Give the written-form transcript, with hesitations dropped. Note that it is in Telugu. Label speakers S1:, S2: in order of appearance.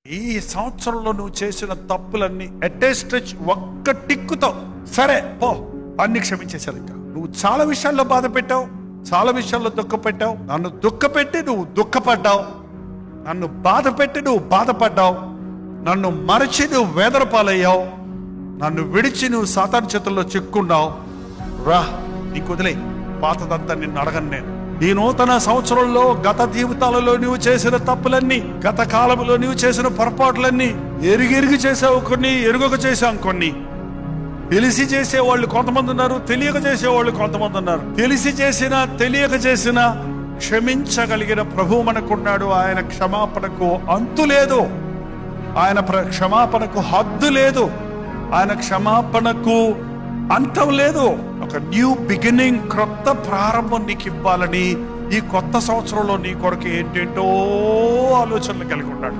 S1: ఈ సంవత్సరంలో నువ్వు చేసిన తప్పులన్నీ ఎట్ ఏ స్ట్రెచ్ ఒక్క టిక్కుతో సరే పో అన్ని క్షమించేశారు. ఇంకా నువ్వు చాలా విషయాల్లో బాధ పెట్టావు, చాలా విషయాల్లో దుఃఖపెట్టావు. నన్ను దుఃఖపెట్టి నువ్వు దుఃఖపడ్డావు, నన్ను బాధ పెట్టి నువ్వు బాధపడ్డావు, నన్ను మరచి నువ్వు వేదన పాలయ్యావు, నన్ను విడిచి నువ్వు సాతాను చేతుల్లో చిక్కున్నావు. రా, నీకు వదిలే, పాతదంతా నిన్ను అడగను నేను. ఈ నూతన సంవత్సరంలో గత జీవితాలలో నువ్వు చేసిన తప్పులన్నీ, గత కాలంలో నువ్వు చేసిన పొరపాట్లన్నీ ఎరిగి చేసావు, కొన్ని ఎరుగక చేసావు, కొన్ని తెలిసి చేసేవాళ్ళు కొంతమంది ఉన్నారు, తెలియక చేసేవాళ్ళు కొంతమంది ఉన్నారు. తెలిసి చేసినా తెలియక చేసినా క్షమించగలిగిన ప్రభువు మనకున్నాడు. ఆయన క్షమాపణకు అంతు లేదు, ఆయన క్షమాపణకు హద్దు లేదు, ఆయన క్షమాపణకు అంతం లేదు. ఒక న్యూ బిగినింగ్, క్రొత్త ప్రారంభం నీకు ఇవ్వాలని ఈ కొత్త సంవత్సరంలో నీ కొరకు ఏంటేంటో ఆలోచనలు కలిగి ఉన్నాడు.